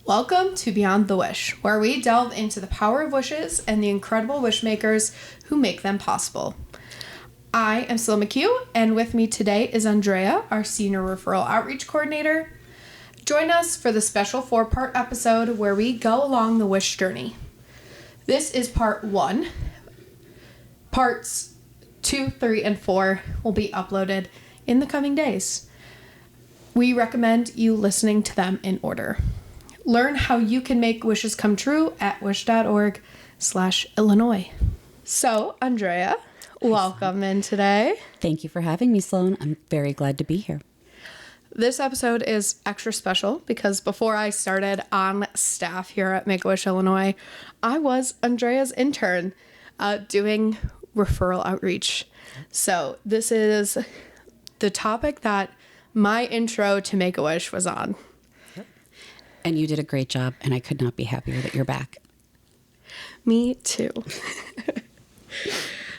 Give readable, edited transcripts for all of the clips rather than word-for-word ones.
Welcome to Beyond the Wish, where we delve into the power of wishes and the incredible wish makers who make them possible. I am Syl McHugh, and with me today is Andrea, our Senior Referral Outreach Coordinator. Join us for the special 4-part episode where we go along the wish journey. This is part 1. Parts 2, 3, and 4 will be uploaded in the coming days. We recommend you listening to them in order. Learn how you can make wishes come true at wish.org/Illinois. So, Andrea, welcome in today. Thank you for having me, Sloan. I'm very glad to be here. This episode is extra special because before I started on staff here at Make-A-Wish, Illinois, I was Andrea's intern doing referral outreach. So this is the topic that my intro to Make-A-Wish was on. And you did a great job, and I could not be happier that you're back. Me too.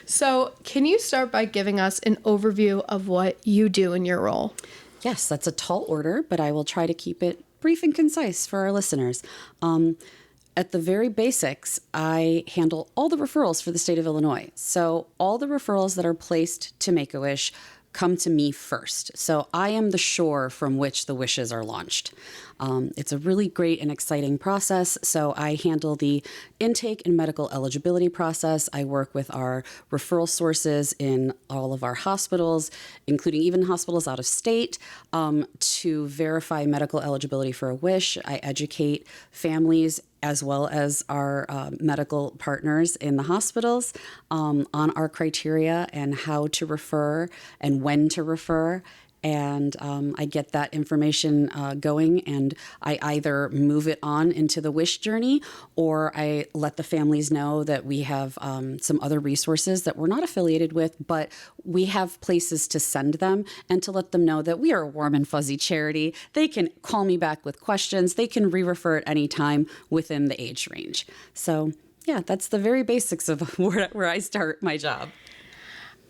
So, can you start by giving us an overview of what you do in your role? Yes, that's a tall order, but I will try to keep it brief and concise for our listeners. At the very basics, I handle all the referrals for the state of Illinois. So all the referrals that are placed to Make-A-Wish come to me first. So I am the shore from which the wishes are launched. It's a really great and exciting process. So I handle the intake and medical eligibility process. I work with our referral sources in all of our hospitals, including even hospitals out of state, to verify medical eligibility for a wish. I educate families as well as our medical partners in the hospitals on our criteria and how to refer and when to refer. And I get that information going, and I either move it on into the wish journey, or I let the families know that we have some other resources that we're not affiliated with, but we have places to send them, and to let them know that we are a warm and fuzzy charity. They can call me back with questions. They can re-refer at any time within the age range. So yeah, that's the very basics of where I start my job.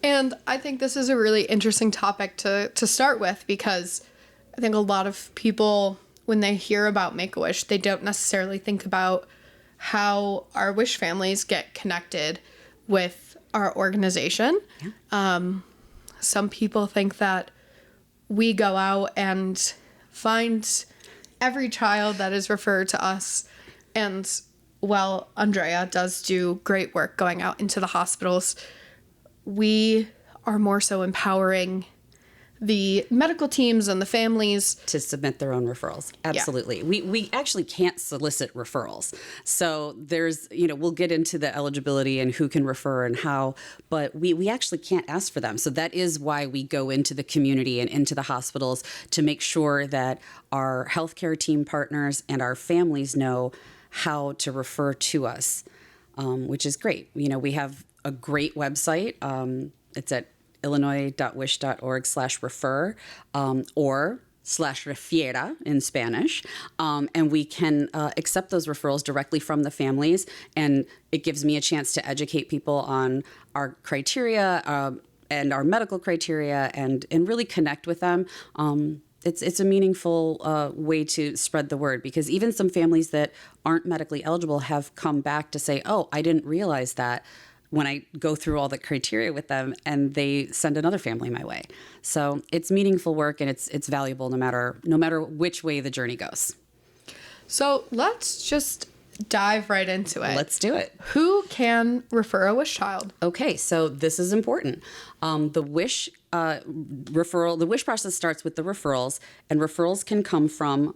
And I think this is a really interesting topic to start with, because I think a lot of people, when they hear about Make-A-Wish, they don't necessarily think about how our wish families get connected with our organization. Yeah. Some people think that we go out and find every child that is referred to us. And while Andrea does do great work going out into the hospitals, we are more so empowering the medical teams and the families to submit their own referrals. Absolutely. Yeah. We actually can't solicit referrals. So there's, we'll get into the eligibility and who can refer and how, but we actually can't ask for them. So that is why we go into the community and into the hospitals to make sure that our healthcare team partners and our families know how to refer to us, which is great. We have a great website. It's at illinois.wish.org/refer or /refiera in Spanish. And we can accept those referrals directly from the families. And it gives me a chance to educate people on our criteria and our medical criteria and really connect with them. It's a meaningful way to spread the word, because even some families that aren't medically eligible have come back to say, oh, I didn't realize that, when I go through all the criteria with them, and they send another family my way. So it's meaningful work, and it's valuable no matter which way the journey goes. So let's just dive right into it. Let's do it. Who can refer a wish child? Okay, so this is important. The wish referral, the wish process starts with the referrals, and referrals can come from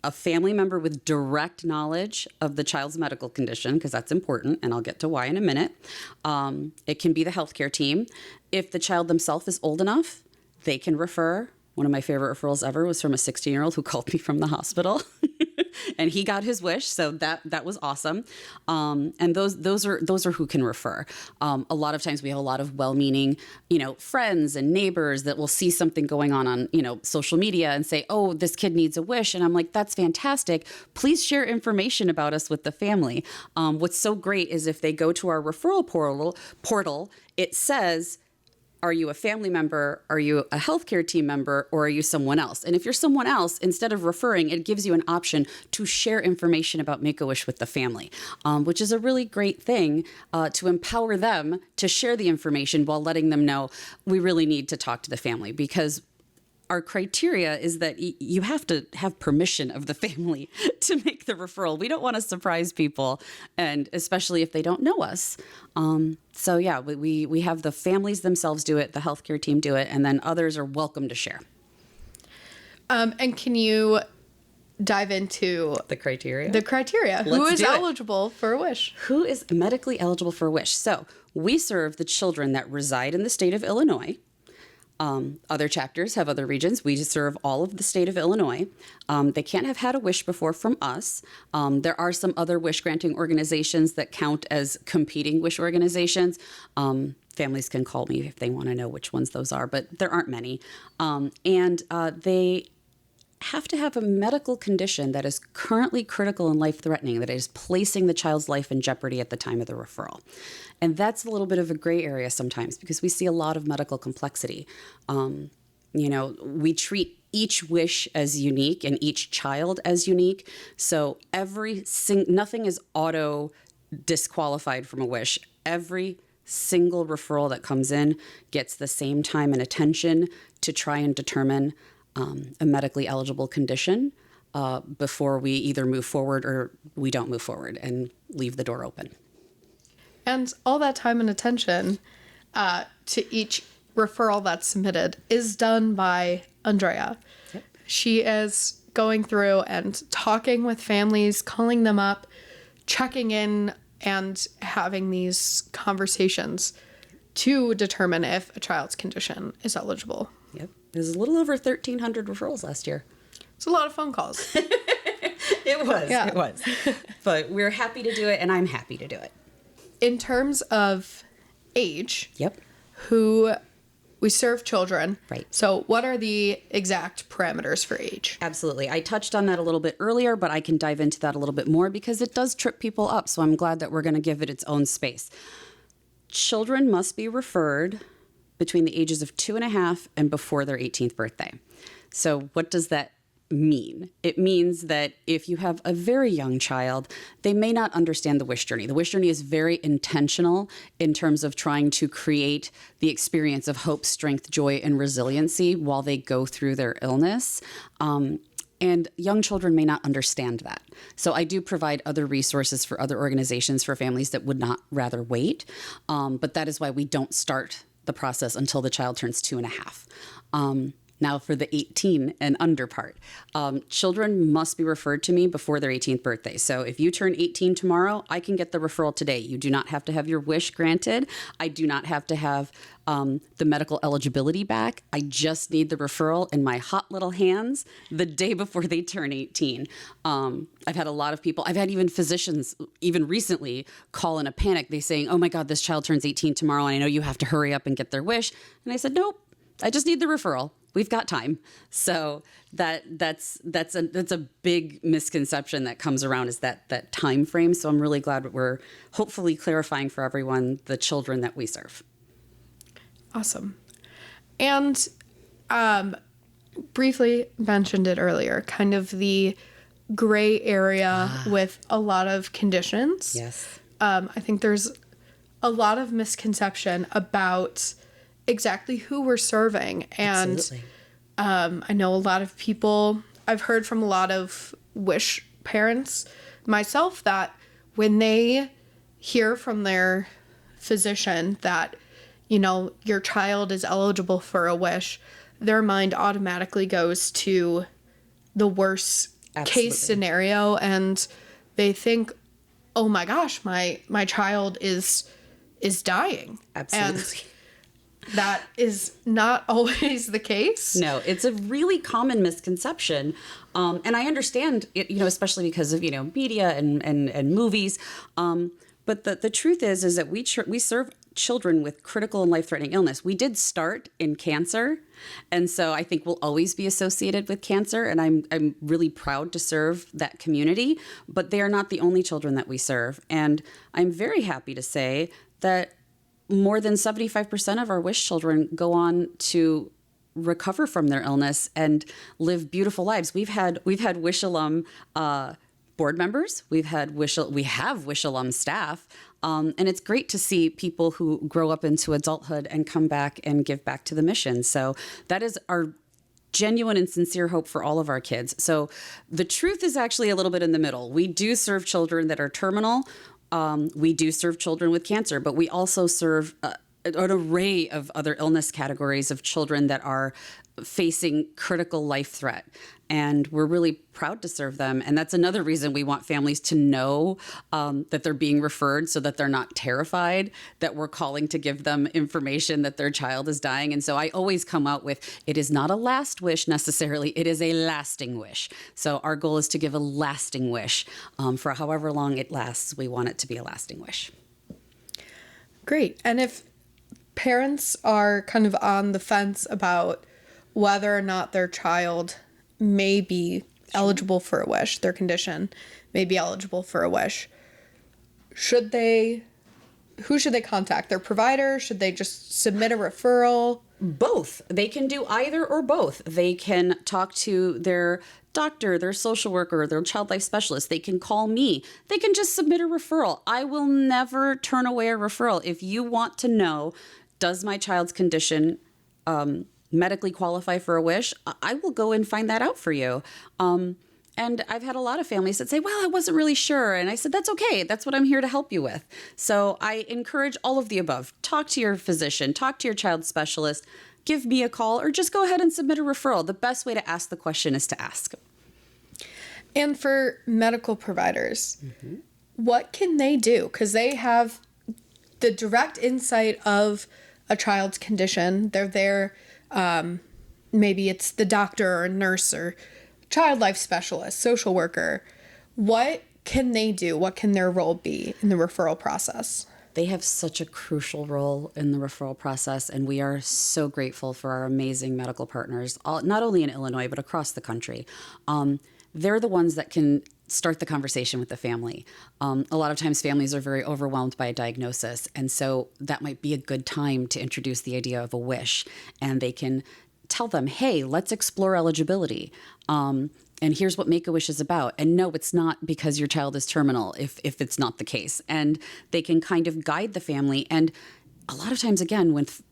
a family member with direct knowledge of the child's medical condition, because that's important, and I'll get to why in a minute. It can be the healthcare team. If the child themselves is old enough, they can refer. One of my favorite referrals ever was from a 16-year-old who called me from the hospital. And he got his wish, so that was awesome. And those are who can refer. A lot of times we have a lot of well-meaning, friends and neighbors that will see something going on social media and say, "Oh, this kid needs a wish," and I'm like, "That's fantastic. Please share information about us with the family." What's so great is if they go to our referral portal, it says are you a family member? Are you a healthcare team member? Or are you someone else? And if you're someone else, instead of referring, it gives you an option to share information about Make-A-Wish with the family, which is a really great thing to empower them to share the information while letting them know we really need to talk to the family, because our criteria is that you have to have permission of the family to make the referral. We don't want to surprise people, and especially if they don't know us. So yeah, we have the families themselves do it, the healthcare team do it, and then others are welcome to share. And can you dive into The criteria? the criteria? Who Let's is do it. eligible for a wish? Who is medically eligible for a wish? So we serve the children that reside in the state of Illinois. Other chapters have other regions. We serve all of the state of Illinois. They can't have had a wish before from us. There are some other wish granting organizations that count as competing wish organizations. Families can call me if they want to know which ones those are, but there aren't many. And they have to have a medical condition that is currently critical and life-threatening, that is placing the child's life in jeopardy at the time of the referral. And that's a little bit of a gray area sometimes because we see a lot of medical complexity. We treat each wish as unique and each child as unique. So nothing is auto disqualified from a wish. Every single referral that comes in gets the same time and attention to try and determine a medically eligible condition before we either move forward or we don't move forward and leave the door open. And all that time and attention to each referral that's submitted is done by Andrea. Yep. She is going through and talking with families, calling them up, checking in, and having these conversations to determine if a child's condition is eligible. Yep. There's a little over 1,300 referrals last year. It's a lot of phone calls. It was. Yeah. It was. But we're happy to do it, and I'm happy to do it. In terms of age, Yep. we serve children. Right. So what are the exact parameters for age? Absolutely. I touched on that a little bit earlier, but I can dive into that a little bit more because it does trip people up. So I'm glad that we're going to give it its own space. Children must be referred between the ages of 2.5 and before their 18th birthday. So what does that mean? It means that if you have a very young child, they may not understand the wish journey. The wish journey is very intentional in terms of trying to create the experience of hope, strength, joy, and resiliency while they go through their illness. And young children may not understand that. So I do provide other resources for other organizations for families that would not rather wait. But that is why we don't start the process until the child turns 2.5. Now for the 18 and under part, children must be referred to me before their 18th birthday. So if you turn 18 tomorrow, I can get the referral today. You do not have to have your wish granted. I do not have to have the medical eligibility back. I just need the referral in my hot little hands the day before they turn 18. I've had a lot of people, I've had even physicians, even recently, call in a panic. They saying, oh my God, this child turns 18 tomorrow and I know you have to hurry up and get their wish. And I said, nope, I just need the referral. We've got time. So that's a big misconception that comes around is that time frame. So I'm really glad that we're hopefully clarifying for everyone the children that we serve. Awesome. And briefly mentioned it earlier, kind of the gray area with a lot of conditions. Yes. I think there's a lot of misconception about exactly who we're serving. And Absolutely. I know a lot of people, I've heard from a lot of wish parents, myself, that when they hear from their physician that, your child is eligible for a wish, their mind automatically goes to the worst Absolutely. case scenario. And they think, oh my gosh, my child is dying. Absolutely. And that is not always the case. No, it's a really common misconception. And I understand it, especially because of, media and movies. But the truth is that we serve children with critical and life-threatening illness. We did start in cancer. And so I think we'll always be associated with cancer. And I'm really proud to serve that community. But they are not the only children that we serve. And I'm very happy to say that more than 75% of our wish children go on to recover from their illness and live beautiful lives. We have Wish alum board members. We have Wish alum staff. And it's great to see people who grow up into adulthood and come back and give back to the mission. So that is our genuine and sincere hope for all of our kids. So the truth is actually a little bit in the middle. We do serve children that are terminal. We do serve children with cancer, but we also serve an array of other illness categories of children that are facing critical life threat. And we're really proud to serve them. And that's another reason we want families to know that they're being referred, so that they're not terrified that we're calling to give them information that their child is dying. And so I always come out with, it is not a last wish necessarily, it is a lasting wish. So our goal is to give a lasting wish. For however long it lasts, we want it to be a lasting wish. Great. And if parents are kind of on the fence about whether or not their child may be eligible for a wish, their condition may be eligible for a wish, who should they contact? Their provider? Should they just submit a referral? Both. They can do either or both. They can talk to their doctor, their social worker, their child life specialist. They can call me. They can just submit a referral. I will never turn away a referral. If you want to know, does my child's condition medically qualify for a wish, I will go and find that out for you. And I've had a lot of families that say, well, I wasn't really sure. And I said, that's okay. That's what I'm here to help you with. So I encourage all of the above. Talk to your physician, talk to your child specialist, give me a call, or just go ahead and submit a referral. The best way to ask the question is to ask. And for medical providers, what can they do? Because they have the direct insight of a child's condition. They're there. Maybe it's the doctor or nurse or child life specialist, social worker. What can they do? What can their role be in the referral process? They have such a crucial role in the referral process, and we are so grateful for our amazing medical partners, not only in Illinois, but across the country. They're the ones that can start the conversation with the family. A lot of times families are very overwhelmed by a diagnosis, and so that might be a good time to introduce the idea of a wish, and they can tell them, hey, let's explore eligibility. And here's what Make-A-Wish is about. And no, it's not because your child is terminal, if it's not the case. And they can kind of guide the family. And a lot of times, again, with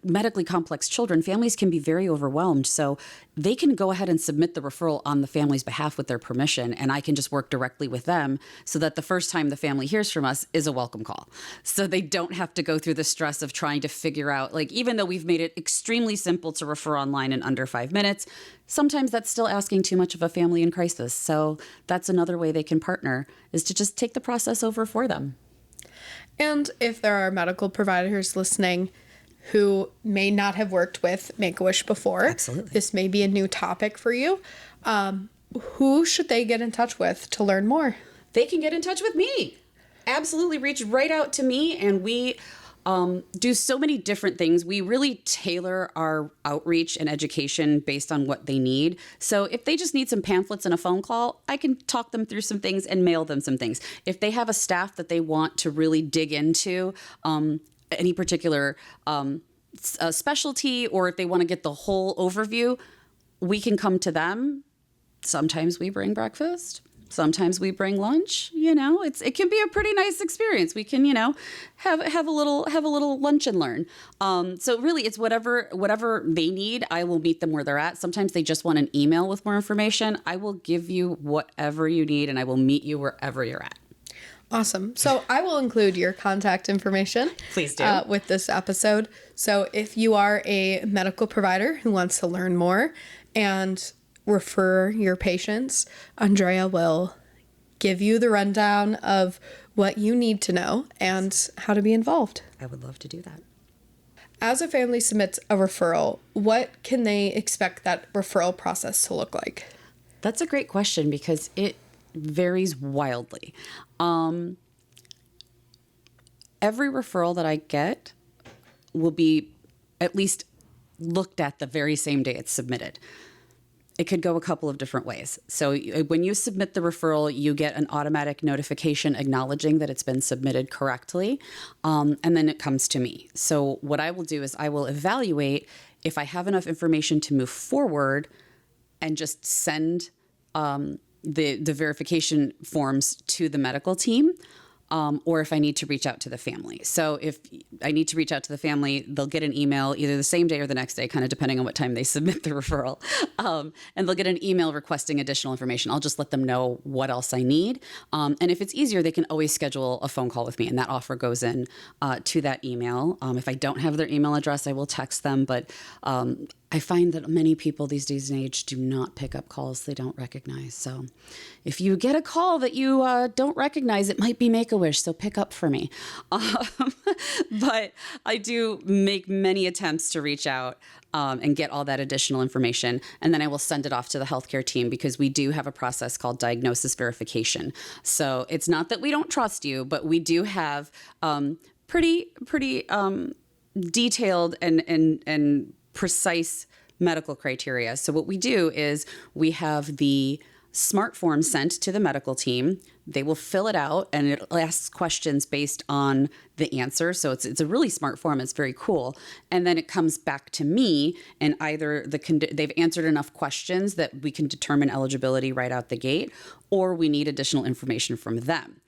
medically complex children, families can be very overwhelmed. So they can go ahead and submit the referral on the family's behalf with their permission, and I can just work directly with them so that the first time the family hears from us is a welcome call. So they don't have to go through the stress of trying to figure out, even though we've made it extremely simple to refer online in under 5 minutes, sometimes that's still asking too much of a family in crisis. So that's another way they can partner, is to just take the process over for them. And if there are medical providers listening who may not have worked with Make-A-Wish before. Absolutely. This may be a new topic for you. Who should they get in touch with to learn more? They can get in touch with me. Absolutely. Reach right out to me. And we do so many different things. We really tailor our outreach and education based on what they need. So if they just need some pamphlets and a phone call, I can talk them through some things and mail them some things. If they have a staff that they want to really dig into, any particular specialty, or if they want to get the whole overview, we can come to them. Sometimes we bring breakfast. Sometimes we bring lunch. It can be a pretty nice experience. We can, have a little lunch and learn. So really, it's whatever they need. I will meet them where they're at. Sometimes they just want an email with more information. I will give you whatever you need, and I will meet you wherever you're at. Awesome. So I will include your contact information. Please do. With this episode. So if you are a medical provider who wants to learn more and refer your patients, Andrea will give you the rundown of what you need to know and how to be involved. I would love to do that. As a family submits a referral, what can they expect that referral process to look like? That's a great question, because it varies wildly. Every referral that I get will be at least looked at the very same day it's submitted. it could go a couple of different ways. So when you submit the referral, you get an automatic notification acknowledging that it's been submitted correctly, and then it comes to me. So what I will do is I will evaluate if I have enough information to move forward and just send the verification forms to the medical team, or if I need to reach out to the family. So if I need to reach out to the family, they'll get an email either the same day or the next day, kind of depending on what time they submit the referral. And they'll get an email requesting additional information. I'll just let them know what else I need. And if it's easier, they can always schedule a phone call with me, and that offer goes in to that email. If I don't have their email address, I will text them, but I find that many people these days and age do not pick up calls they don't recognize. So if you get a call that you don't recognize, it might be Make-A-Wish, so pick up for me. But I do make many attempts to reach out and get all that additional information. And then I will send it off to the healthcare team, because we do have a process called diagnosis verification. So it's not that we don't trust you, but we do have pretty detailed and precise medical criteria. So what we do is we have the smart form sent to the medical team. They will fill it out, and it asks questions based on the answer. So it's a really smart form. It's very cool. And then it comes back to me, and either they've answered enough questions that we can determine eligibility right out the gate, or we need additional information from them.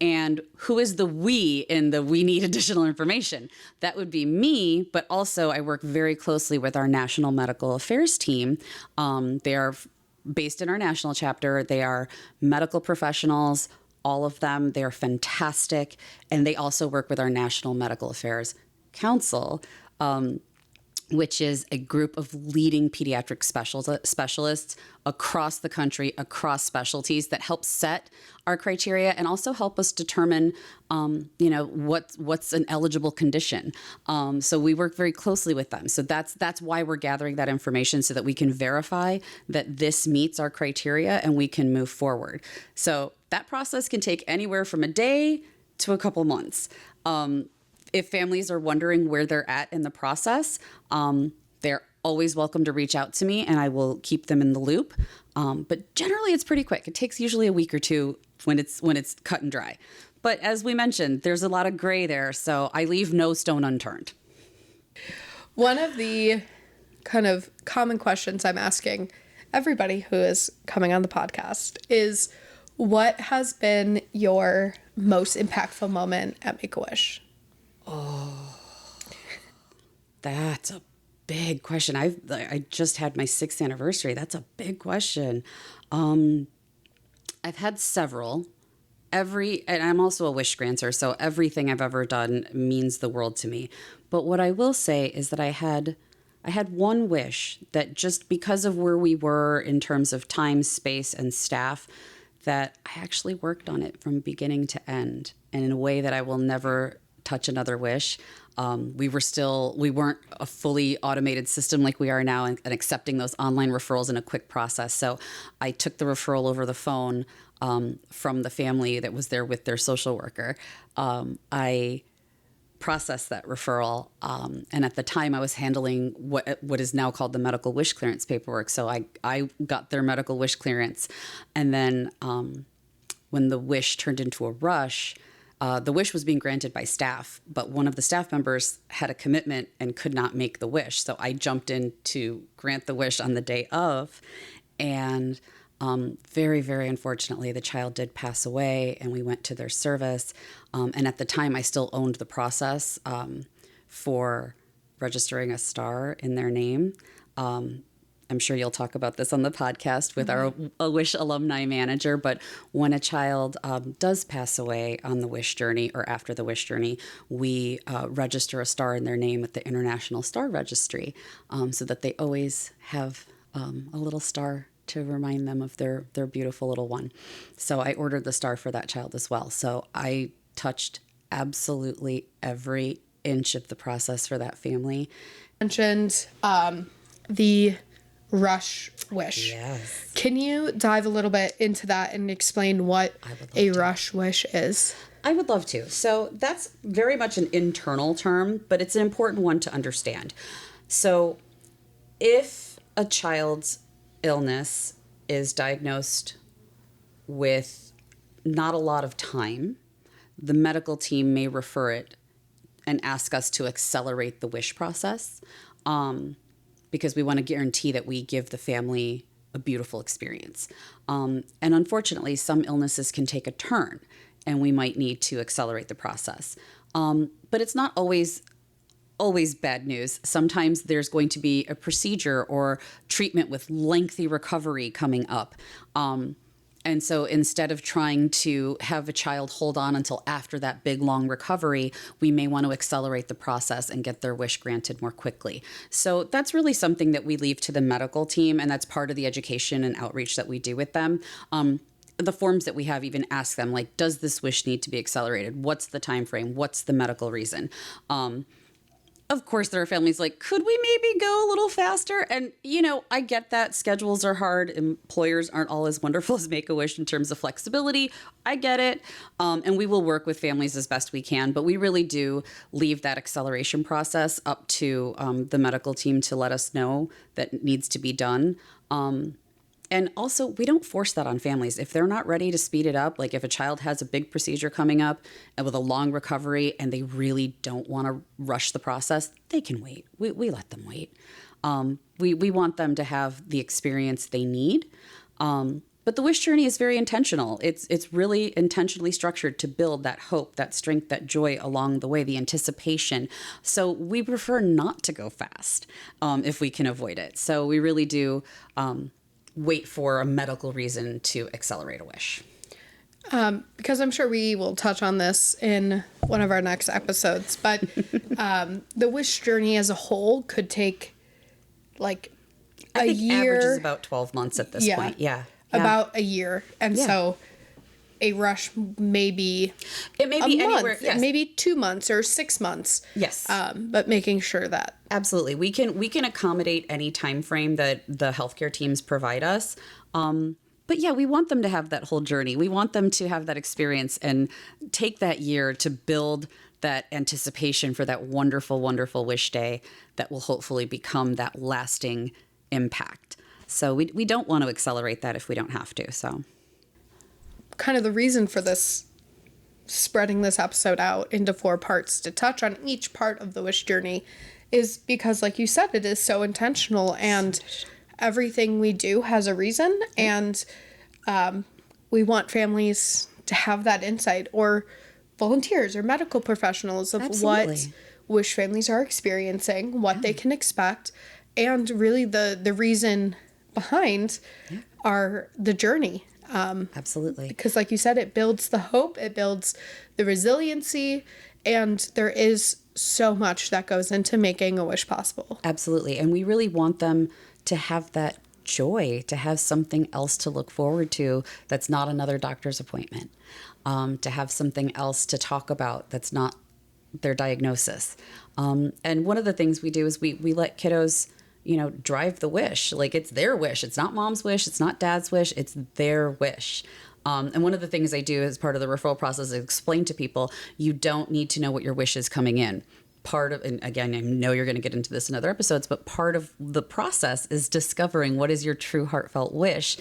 And who is the we in the we need additional information? That would be me, but also I work very closely with our National Medical Affairs team. They are based in our national chapter. They are medical professionals, all of them. They are fantastic. And they also work with our National Medical Affairs Council, which is a group of leading pediatric specialists across the country, across specialties, that help set our criteria and also help us determine, what's an eligible condition. So we work very closely with them. So that's why we're gathering that information, so that we can verify that this meets our criteria and we can move forward. So that process can take anywhere from a day to a couple months. If families are wondering where they're at in the process, they're always welcome to reach out to me, and I will keep them in the loop. But generally, it's pretty quick. It takes usually a week or two when it's cut and dry. But as we mentioned, there's a lot of gray there, so I leave no stone unturned. One of the kind of common questions I'm asking everybody who is coming on the podcast is, what has been your most impactful moment at Make-A-Wish? Oh, that's a big question. I just had my 6th anniversary. That's a big question. I've had several. And I'm also a wish granter, so everything I've ever done means the world to me. But what I will say is that I had one wish that, just because of where we were in terms of time, space, and staff, that I actually worked on it from beginning to end, and in a way that I will never touch another wish. We weren't a fully automated system like we are now, and accepting those online referrals in a quick process. So I took the referral over the phone from the family that was there with their social worker. I processed that referral, and at the time I was handling what is now called the medical wish clearance paperwork. So I got their medical wish clearance, and then when the wish turned into a rush, the wish was being granted by staff, but one of the staff members had a commitment and could not make the wish. So I jumped in to grant the wish on the day of, and very, very unfortunately, the child did pass away, and we went to their service. And at the time, I still owned the process for registering a star in their name. I'm sure you'll talk about this on the podcast with our Wish alumni manager, but when a child does pass away on the Wish journey or after the Wish journey, we register a star in their name at the International Star Registry, so that they always have a little star to remind them of their beautiful little one. So I ordered the star for that child as well. So I touched absolutely every inch of the process for that family. Mentioned the rush wish. Yes. Can you dive a little bit into that and explain what a rush wish is? I would love to. So that's very much an internal term, but it's an important one to understand. So if a child's illness is diagnosed with not a lot of time, the medical team may refer it and ask us to accelerate the wish process, because we want to guarantee that we give the family a beautiful experience. And unfortunately, some illnesses can take a turn, and we might need to accelerate the process. But it's not always bad news. Sometimes there's going to be a procedure or treatment with lengthy recovery coming up. And so instead of trying to have a child hold on until after that big, long recovery, we may want to accelerate the process and get their wish granted more quickly. So that's really something that we leave to the medical team, and that's part of the education and outreach that we do with them. The forms that we have even ask them, like, does this wish need to be accelerated? What's the time frame? What's the medical reason? Of course, there are families like, could we maybe go a little faster? And, I get that schedules are hard. Employers aren't all as wonderful as Make-A-Wish in terms of flexibility. I get it. And we will work with families as best we can. But we really do leave that acceleration process up to the medical team to let us know that it needs to be done. And also, we don't force that on families. If they're not ready to speed it up, like if a child has a big procedure coming up and with a long recovery and they really don't want to rush the process, they can wait. We let them wait. We want them to have the experience they need. But the wish journey is very intentional. It's really intentionally structured to build that hope, that strength, that joy along the way, the anticipation. So we prefer not to go fast if we can avoid it. So we really do wait for a medical reason to accelerate a wish. Because I'm sure we will touch on this in one of our next episodes, but the wish journey as a whole could take like I a think year. average is about 12 months at this point. Yeah. About a year. And so a rush may be it may be month, anywhere. Yes. maybe 2 months or 6 months. Yes. But making sure that Absolutely. We can accommodate any time frame that the healthcare teams provide us. But yeah, we want them to have that whole journey. We want them to have that experience and take that year to build that anticipation for that wonderful, wonderful wish day that will hopefully become that lasting impact. So we don't want to accelerate that if we don't have to. So kind of the reason for this, spreading this episode out into 4 parts to touch on each part of the wish journey, is because, like you said, it is so intentional, and everything we do has a reason, and we want families to have that insight, or volunteers or medical professionals of what wish families are experiencing, what they can expect, and really the reason behind the journey. Absolutely. Because like you said, it builds the hope, it builds the resiliency, and there is so much that goes into making a wish possible. Absolutely. And we really want them to have that joy, to have something else to look forward to that's not another doctor's appointment, to have something else to talk about that's not their diagnosis. And one of the things we do is we let kiddos, drive the wish. Like, it's their wish. It's not mom's wish. It's not dad's wish. It's their wish. And one of the things I do as part of the referral process is explain to people, you don't need to know what your wish is coming in. And again, I know you're going to get into this in other episodes, but part of the process is discovering what is your true heartfelt wish.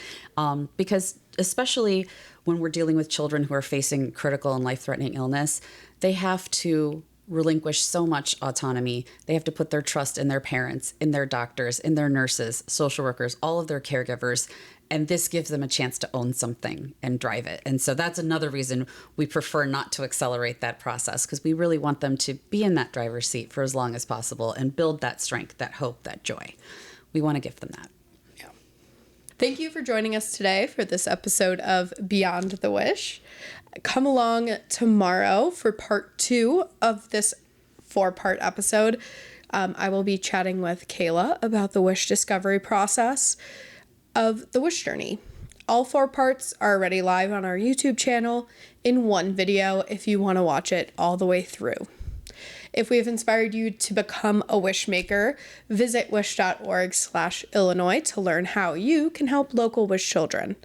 Because especially when we're dealing with children who are facing critical and life-threatening illness, they have to relinquish so much autonomy. They have to put their trust in their parents, in their doctors, in their nurses, social workers, all of their caregivers. And this gives them a chance to own something and drive it. And so that's another reason we prefer not to accelerate that process, because we really want them to be in that driver's seat for as long as possible and build that strength, that hope, that joy. We want to give them that. Yeah. Thank you for joining us today for this episode of Beyond the Wish. Come along tomorrow for part 2 of this 4-part episode. I will be chatting with Kayla about the wish discovery process of the wish journey. All 4 parts are already live on our YouTube channel in one video if you want to watch it all the way through. If we have inspired you to become a wish maker, visit wish.org/Illinois to learn how you can help local wish children.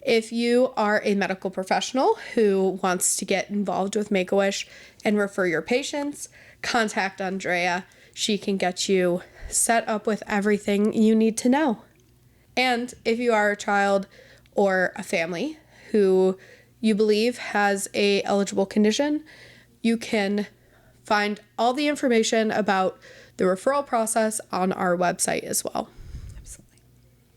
If you are a medical professional who wants to get involved with Make-A-Wish and refer your patients, contact Andrea. She can get you set up with everything you need to know. And if you are a child or a family who you believe has a eligible condition, you can find all the information about the referral process on our website as well.